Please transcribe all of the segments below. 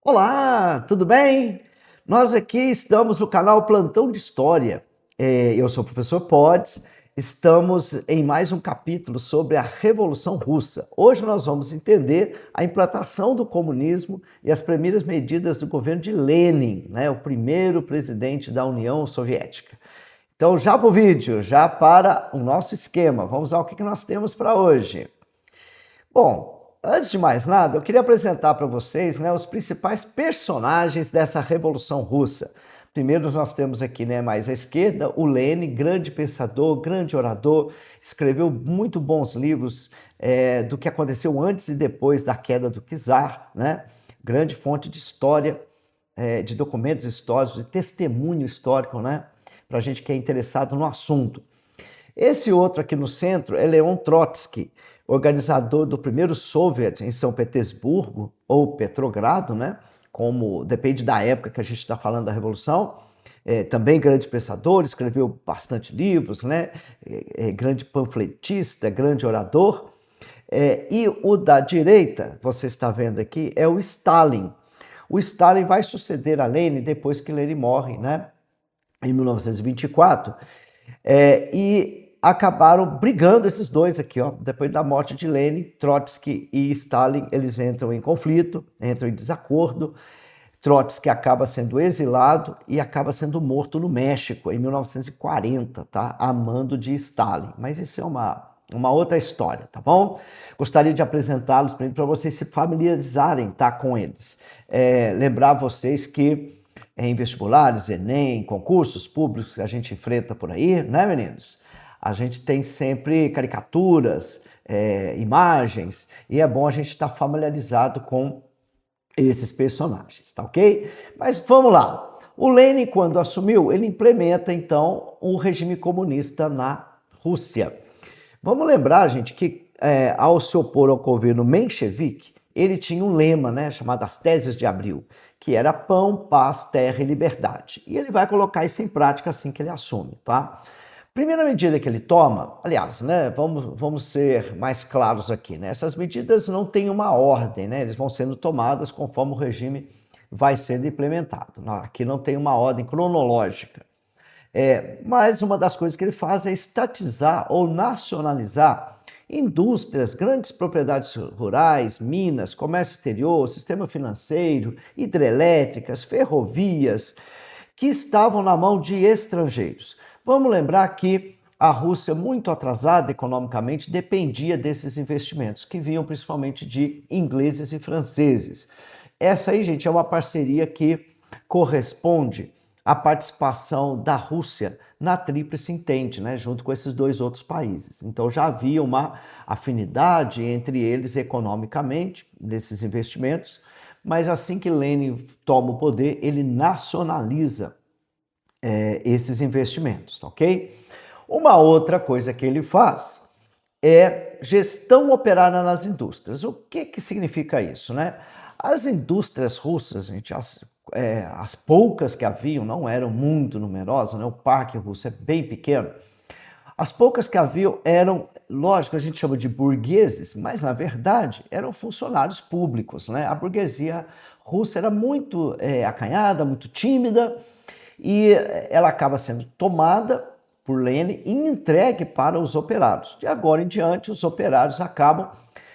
Olá, tudo bem? Nós aqui estamos no canal Plantão de História. Eu sou o professor Podes, estamos em mais um capítulo sobre a Revolução Russa. Hoje nós vamos entender a implantação do comunismo e as primeiras medidas do governo de Lenin, né, o primeiro presidente da União Soviética. Então, já para o vídeo, já para o nosso esquema, vamos ao que nós temos para hoje. Bom, antes de mais nada, eu queria apresentar para vocês, né, os principais personagens dessa Revolução Russa. Primeiro nós temos aqui, né, mais à esquerda, o Lenin, grande pensador, grande orador, escreveu muito bons livros do que aconteceu antes e depois da queda do czar, né? Grande fonte de história, de documentos históricos, de testemunho histórico, né? Para a gente que é interessado no assunto. Esse outro aqui no centro é Leon Trotsky, organizador do primeiro Soviet em São Petersburgo, ou Petrogrado, né? Como depende da época que a gente está falando da Revolução. Também grande pensador, escreveu bastante livros, né? Grande panfletista, grande orador. E o da direita, você está vendo aqui, é o Stalin. O Stalin vai suceder a Lenin depois que Lenin morre, né? Em 1924. E acabaram brigando esses dois aqui, ó. Depois da morte de Lenin, Trotsky e Stalin, eles entram em conflito, entram em desacordo. Trotsky acaba sendo exilado e acaba sendo morto no México em 1940, tá? A mando de Stalin. Mas isso é uma outra história, tá bom? Gostaria de apresentá-los para vocês se familiarizarem, tá, com eles. Lembrar vocês que em vestibulares, Enem, concursos públicos que a gente enfrenta por aí, né, meninos? A gente tem sempre caricaturas, imagens, e é bom a gente estar familiarizado com esses personagens, tá ok? Mas vamos lá. O Lenin, quando assumiu, ele implementa, então, o regime comunista na Rússia. Vamos lembrar, gente, que ao se opor ao governo menchevique, ele tinha um lema, né, chamado as Teses de Abril, que era pão, paz, terra e liberdade. E ele vai colocar isso em prática assim que ele assume, tá? Primeira medida que ele toma, aliás, né, vamos ser mais claros aqui, né? Essas medidas não têm uma ordem, né? Eles vão sendo tomadas conforme o regime vai sendo implementado. Aqui não tem uma ordem cronológica. Mas uma das coisas que ele faz é estatizar ou nacionalizar indústrias, grandes propriedades rurais, minas, comércio exterior, sistema financeiro, hidrelétricas, ferrovias, que estavam na mão de estrangeiros. Vamos lembrar que a Rússia, muito atrasada economicamente, dependia desses investimentos, que vinham principalmente de ingleses e franceses. Essa aí, gente, é uma parceria que corresponde à participação da Rússia na Tríplice Entente, né, junto com esses dois outros países. Então já havia uma afinidade entre eles economicamente, nesses investimentos, mas assim que Lenin toma o poder, ele nacionaliza esses investimentos, tá ok? Uma outra coisa que ele faz é gestão operária nas indústrias. O que significa isso, né? As indústrias russas, gente, as poucas que haviam, não eram muito numerosas, né? O parque russo é bem pequeno. As poucas que haviam eram, lógico, a gente chama de burgueses, mas na verdade eram funcionários públicos, né? A burguesia russa era muito acanhada, muito tímida, e ela acaba sendo tomada por Lenin e entregue para os operários. De agora em diante, os operários acabam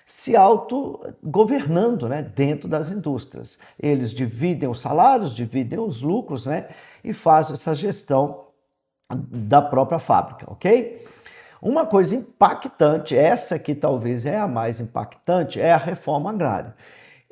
se autogovernando, né, dentro das indústrias. Eles dividem os salários, dividem os lucros, né, e fazem essa gestão da própria fábrica, ok? Uma coisa impactante, essa que talvez é a mais impactante, é a reforma agrária.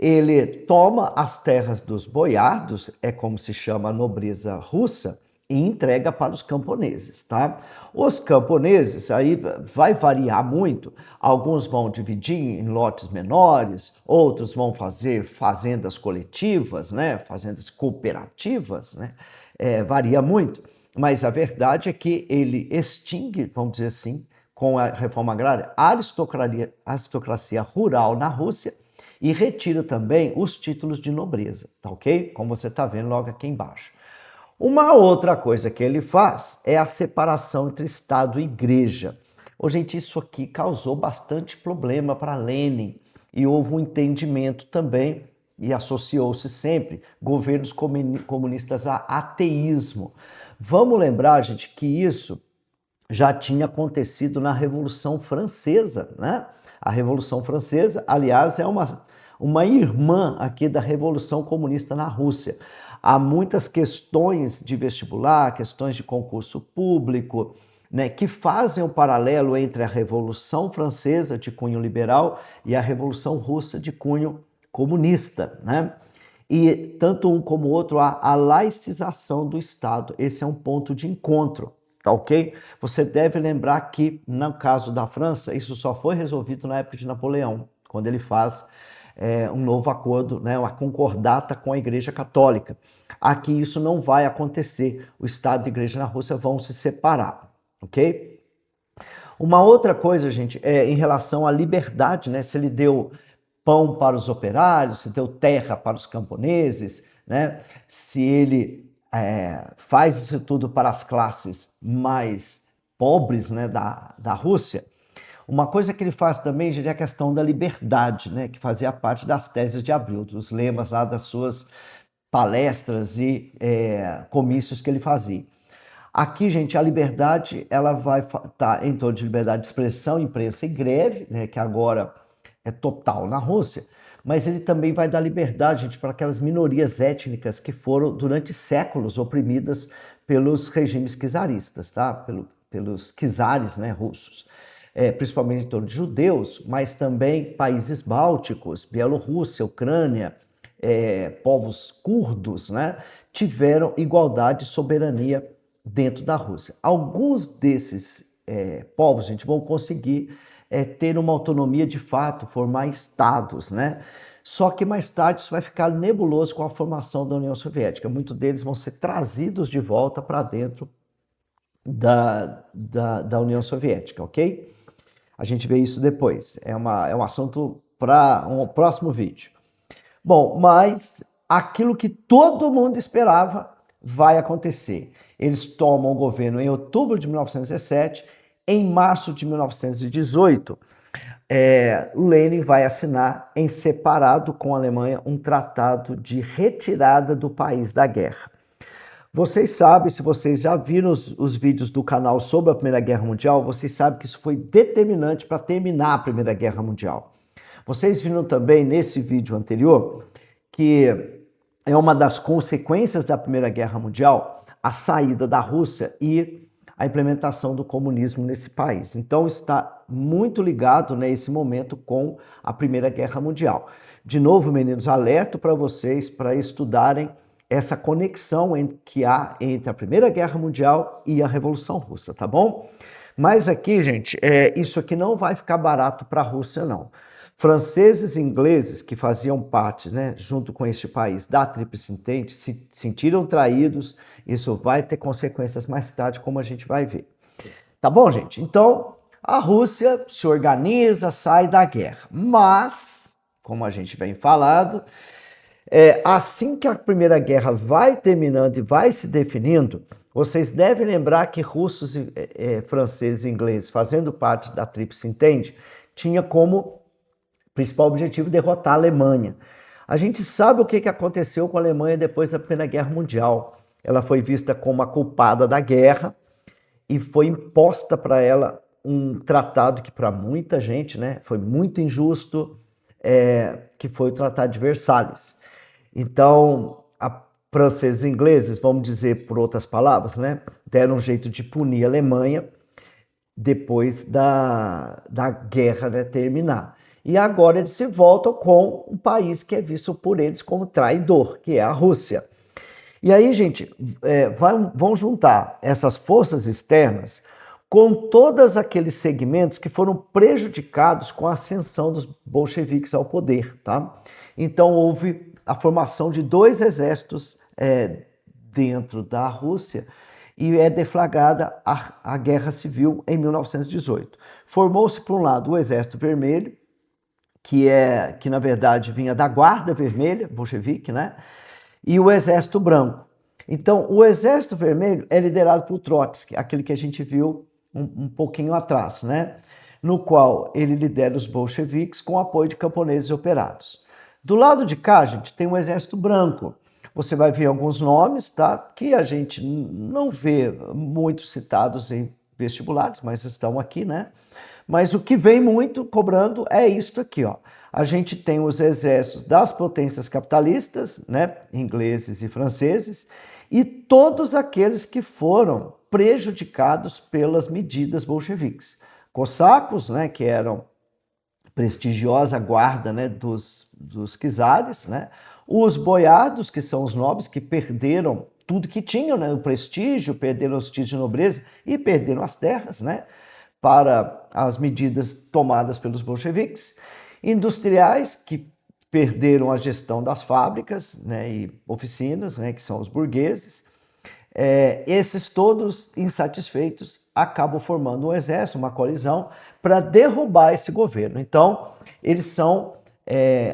Ele toma as terras dos boiardos, é como se chama a nobreza russa, e entrega para os camponeses, tá? Os camponeses, aí vai variar muito, alguns vão dividir em lotes menores, outros vão fazer fazendas coletivas, né? Fazendas cooperativas, né? Varia muito, mas a verdade é que ele extingue, vamos dizer assim, com a reforma agrária, a aristocracia rural na Rússia, e retira também os títulos de nobreza, tá ok? Como você está vendo logo aqui embaixo. Uma outra coisa que ele faz é a separação entre Estado e Igreja. Oh, gente, isso aqui causou bastante problema para Lenin e houve um entendimento também e associou-se sempre governos comunistas a ateísmo. Vamos lembrar, gente, que isso já tinha acontecido na Revolução Francesa, né? A Revolução Francesa, aliás, é uma irmã aqui da Revolução Comunista na Rússia. Há muitas questões de vestibular, questões de concurso público, né, que fazem o paralelo entre a Revolução Francesa de cunho liberal e a Revolução Russa de cunho comunista, né? E tanto um como o outro há a laicização do Estado. Esse é um ponto de encontro, tá ok? Você deve lembrar que, no caso da França, isso só foi resolvido na época de Napoleão, quando ele faz um novo acordo, né, uma concordata com a Igreja Católica. Aqui isso não vai acontecer. O Estado e a Igreja na Rússia vão se separar, ok? Uma outra coisa, gente, é em relação à liberdade, né? Se ele deu pão para os operários, se deu terra para os camponeses, né? Se ele faz isso tudo para as classes mais pobres, né, da Rússia. Uma coisa que ele faz também, gente, é a questão da liberdade, né, que fazia parte das teses de Abril, dos lemas lá das suas palestras e comícios que ele fazia. Aqui, gente, a liberdade, ela vai estar em torno de liberdade de expressão, imprensa e greve, né, que agora é total na Rússia, mas ele também vai dar liberdade, gente, para aquelas minorias étnicas que foram, durante séculos, oprimidas pelos regimes czaristas, tá? Pelos czares, né, russos. Principalmente em torno de judeus, mas também países bálticos, Bielorrússia, Ucrânia, povos curdos, né, tiveram igualdade e soberania dentro da Rússia. Alguns desses povos, gente, vão conseguir ter uma autonomia de fato, formar estados, né? Só que mais tarde isso vai ficar nebuloso com a formação da União Soviética. Muitos deles vão ser trazidos de volta para dentro da União Soviética, ok? A gente vê isso depois. É um assunto para um próximo vídeo. Bom, mas aquilo que todo mundo esperava vai acontecer. Eles tomam o governo em outubro de 1917. Em março de 1918, Lenin vai assinar em separado com a Alemanha um tratado de retirada do país da guerra. Vocês sabem, se vocês já viram os vídeos do canal sobre a Primeira Guerra Mundial, vocês sabem que isso foi determinante para terminar a Primeira Guerra Mundial. Vocês viram também nesse vídeo anterior que é uma das consequências da Primeira Guerra Mundial a saída da Rússia e a implementação do comunismo nesse país. Então está muito ligado nesse momento com a Primeira Guerra Mundial. De novo, meninos, alerto para vocês para estudarem essa conexão que há entre a Primeira Guerra Mundial e a Revolução Russa, tá bom? Mas aqui, gente, isso aqui não vai ficar barato para a Rússia, não. Franceses e ingleses que faziam parte, né, junto com este país, da Tríplice Entente, se sentiram traídos. Isso vai ter consequências mais tarde, como a gente vai ver. Tá bom, gente? Então, a Rússia se organiza, sai da guerra. Mas, como a gente vem falando, assim que a Primeira Guerra vai terminando e vai se definindo, vocês devem lembrar que russos, franceses e ingleses, fazendo parte da Tríplice Entente, tinha como principal objetivo derrotar a Alemanha. A gente sabe o que aconteceu com a Alemanha depois da Primeira Guerra Mundial. Ela foi vista como a culpada da guerra e foi imposta para ela um tratado que para muita gente, né, foi muito injusto, que foi o Tratado de Versalhes. Então, franceses e ingleses, vamos dizer por outras palavras, né, deram um jeito de punir a Alemanha depois da guerra, né, terminar. E agora eles se voltam com um país que é visto por eles como traidor, que é a Rússia. E aí, gente, vão juntar essas forças externas com todos aqueles segmentos que foram prejudicados com a ascensão dos bolcheviques ao poder, tá? Então houve a formação de dois exércitos dentro da Rússia e é deflagrada a Guerra Civil em 1918. Formou-se, por um lado, o Exército Vermelho, que na verdade vinha da Guarda Vermelha, bolchevique, né? E o Exército Branco. Então, o Exército Vermelho é liderado por Trotsky, aquele que a gente viu um pouquinho atrás, né? No qual ele lidera os bolcheviques com apoio de camponeses e operários. Do lado de cá, gente, tem um exército branco. Você vai ver alguns nomes, tá? Que a gente não vê muito citados em vestibulares, mas estão aqui, né? Mas o que vem muito cobrando é isto aqui, ó. A gente tem os exércitos das potências capitalistas, né? Ingleses e franceses, e todos aqueles que foram prejudicados pelas medidas bolcheviques. Cossacos, né? Que eram prestigiosa guarda, né, dos czares, né? Os boiados, que são os nobres que perderam tudo que tinham, né, o prestígio, perderam os títulos de nobreza e perderam as terras, né, para as medidas tomadas pelos bolcheviques. Industriais, que perderam a gestão das fábricas, né, e oficinas, né, que são os burgueses. Esses todos insatisfeitos acabam formando um exército, uma coalizão, para derrubar esse governo. Então, eles são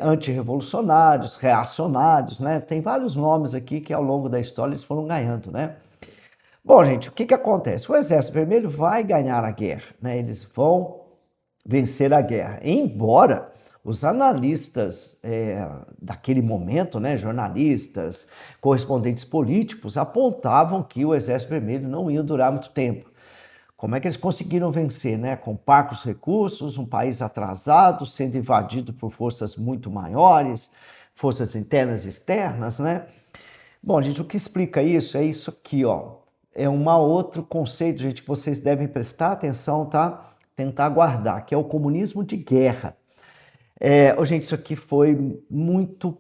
antirrevolucionários, reacionários, né? Tem vários nomes aqui que ao longo da história eles foram ganhando, né? Bom, gente, o que acontece? O Exército Vermelho vai ganhar a guerra, né? Eles vão vencer a guerra, embora os analistas daquele momento, né, jornalistas, correspondentes políticos, apontavam que o Exército Vermelho não ia durar muito tempo. Como é que eles conseguiram vencer, né? Com parcos recursos, um país atrasado, sendo invadido por forças muito maiores, forças internas e externas, né? Bom, gente, o que explica isso é isso aqui, ó. É um outro conceito, gente, que vocês devem prestar atenção, tá? Tentar guardar, que é o comunismo de guerra. Gente, isso aqui foi muito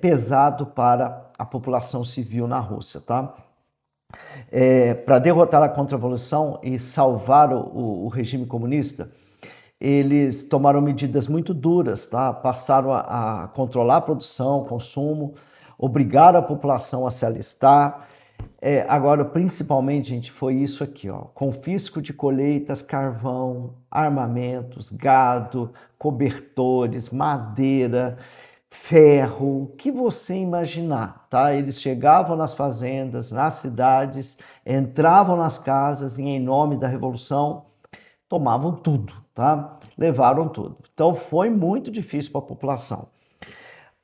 pesado para a população civil na Rússia, tá? Para derrotar a contra-revolução e salvar o regime comunista, eles tomaram medidas muito duras, tá? Passaram a controlar a produção, o consumo, obrigaram a população a se alistar. Agora, principalmente, gente, foi isso aqui, ó: confisco de colheitas, carvão, armamentos, gado, cobertores, madeira, ferro, o que você imaginar, tá? Eles chegavam nas fazendas, nas cidades, entravam nas casas e, em nome da revolução, tomavam tudo, tá? Levaram tudo. Então foi muito difícil para a população.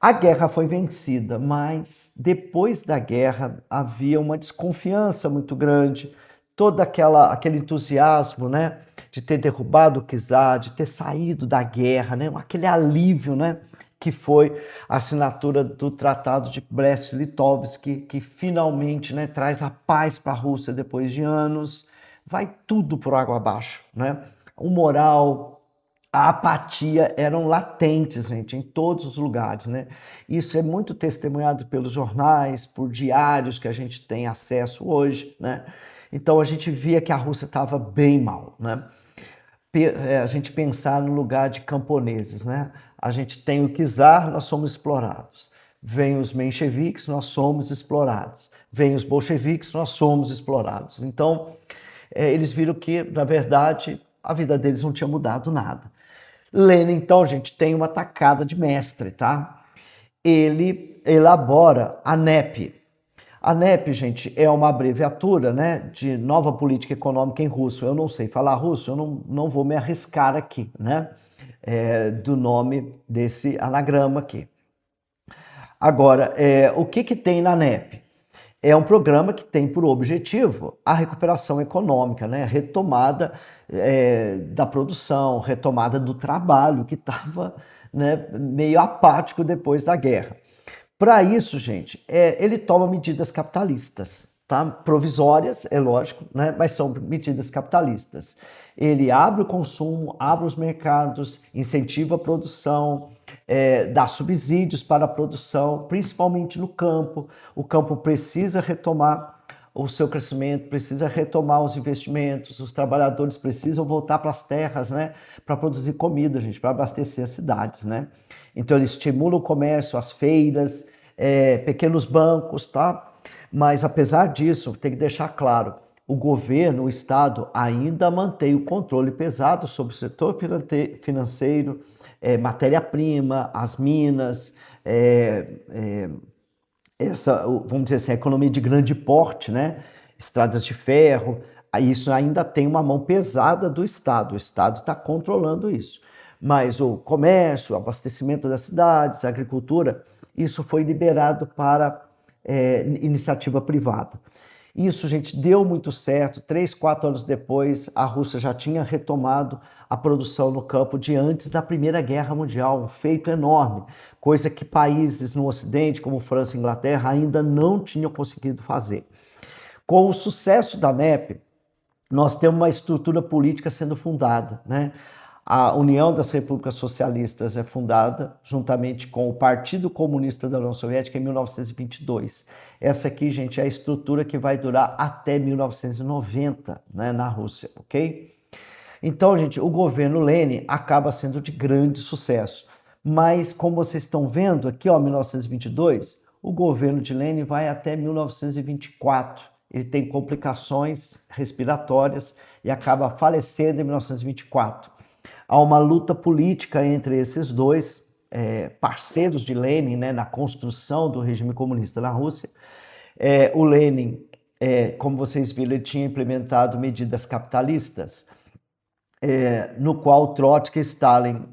A guerra foi vencida, mas depois da guerra havia uma desconfiança muito grande, todo aquele entusiasmo, né, de ter derrubado o czar, de ter saído da guerra, né, aquele alívio, né, que foi a assinatura do Tratado de Brest-Litovsk, que finalmente, né, traz a paz para a Rússia depois de anos. Vai tudo por água abaixo, né? O moral, a apatia eram latentes, gente, em todos os lugares, né? Isso é muito testemunhado pelos jornais, por diários que a gente tem acesso hoje, né? Então a gente via que a Rússia estava bem mal, né? A gente pensar no lugar de camponeses, né? A gente tem o czar, nós somos explorados. Vem os mencheviques, nós somos explorados. Vem os bolcheviques, nós somos explorados. Então, eles viram que, na verdade, a vida deles não tinha mudado nada. Lenin, então, gente, tem uma tacada de mestre, tá? Ele elabora a NEP. A NEP, gente, é uma abreviatura, né, de Nova Política Econômica em russo. Eu não sei falar russo, eu não vou me arriscar aqui, né, do nome desse anagrama aqui. Agora, o que tem na NEP? É um programa que tem por objetivo a recuperação econômica, né? Retomada da produção, retomada do trabalho, que estava, né, meio apático depois da guerra. Para isso, gente, ele toma medidas capitalistas, tá? Provisórias, é lógico, né? Mas são medidas capitalistas. Ele abre o consumo, abre os mercados, incentiva a produção, dá subsídios para a produção, principalmente no campo. O campo precisa retomar o seu crescimento, precisa retomar os investimentos, os trabalhadores precisam voltar para as terras, né, para produzir comida, gente, para abastecer as cidades, né? Então ele estimula o comércio, as feiras, pequenos bancos, tá? Mas apesar disso, tem que deixar claro, o governo, o Estado, ainda mantém o controle pesado sobre o setor financeiro, matéria-prima, as minas, vamos dizer assim, a economia de grande porte, né? Estradas de ferro, isso ainda tem uma mão pesada do Estado. O Estado está controlando isso. mas o comércio, o abastecimento das cidades, a agricultura, isso foi liberado para iniciativa privada. Isso, gente, deu muito certo. 3, 4 anos depois, a Rússia já tinha retomado a produção no campo de antes da Primeira Guerra Mundial, um feito enorme, coisa que países no Ocidente, como França e Inglaterra, ainda não tinham conseguido fazer. Com o sucesso da NEP, nós temos uma estrutura política sendo fundada, né? A União das Repúblicas Socialistas é fundada juntamente com o Partido Comunista da União Soviética em 1922. Essa aqui, gente, é a estrutura que vai durar até 1990, né, na Rússia, ok? Então, gente, o governo Lenin acaba sendo de grande sucesso. Mas, como vocês estão vendo aqui, ó, 1922, o governo de Lenin vai até 1924. Ele tem complicações respiratórias e acaba falecendo em 1924. Há uma luta política entre esses dois parceiros de Lenin, né, na construção do regime comunista na Rússia. O Lenin, como vocês viram, ele tinha implementado medidas capitalistas, no qual Trotsky e Stalin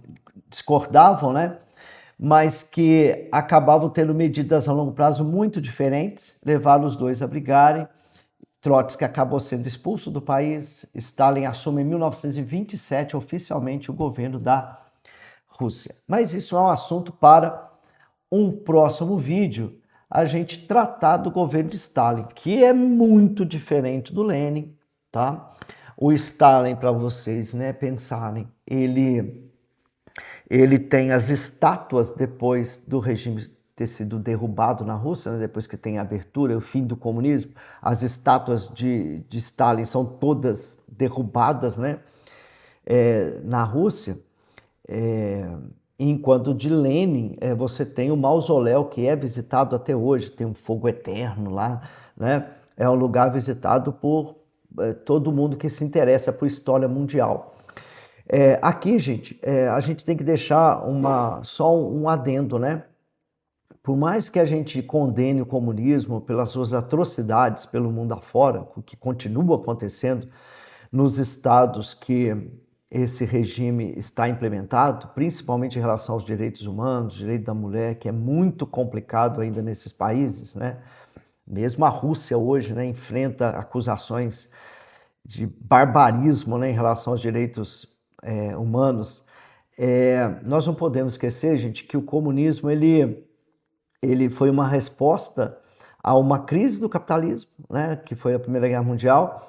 discordavam, né, mas que acabavam tendo medidas a longo prazo muito diferentes, levaram os dois a brigarem. Trotsky acabou sendo expulso do país, Stalin assume em 1927 oficialmente o governo da Rússia. Mas isso é um assunto para um próximo vídeo, a gente tratar do governo de Stalin, que é muito diferente do Lenin, tá? O Stalin, para vocês, né, pensarem, ele tem as estátuas depois do regime ter sido derrubado na Rússia, né, depois que tem a abertura, o fim do comunismo, as estátuas de Stalin são todas derrubadas, né, na Rússia, enquanto de Lenin você tem o mausoléu que é visitado até hoje, tem um fogo eterno lá, né, é um lugar visitado por todo mundo que se interessa por história mundial. Aqui, gente, a gente tem que deixar só um adendo, né? Por mais que a gente condene o comunismo pelas suas atrocidades pelo mundo afora, o que continua acontecendo nos estados que esse regime está implementado, principalmente em relação aos direitos humanos, direito da mulher, que é muito complicado ainda nesses países, né? Mesmo a Rússia hoje, né, enfrenta acusações de barbarismo, né, em relação aos direitos humanos. Nós não podemos esquecer, gente, que o comunismo ele foi uma resposta a uma crise do capitalismo, né, que foi a Primeira Guerra Mundial,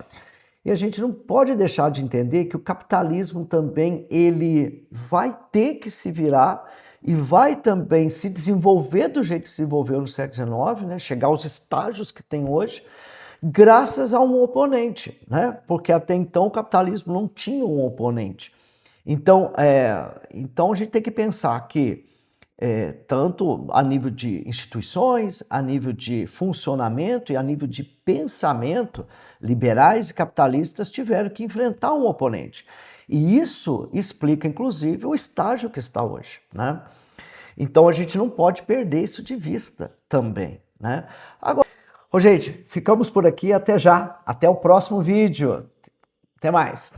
e a gente não pode deixar de entender que o capitalismo também ele vai ter que se virar e vai também se desenvolver do jeito que se desenvolveu no século XIX, né, chegar aos estágios que tem hoje, graças a um oponente, né, porque até então o capitalismo não tinha um oponente. Então a gente tem que pensar que tanto a nível de instituições, a nível de funcionamento e a nível de pensamento, liberais e capitalistas tiveram que enfrentar um oponente. E isso explica, inclusive, o estágio que está hoje, né? Então a gente não pode perder isso de vista também, né? Agora, gente, ficamos por aqui, até já, até o próximo vídeo. Até mais.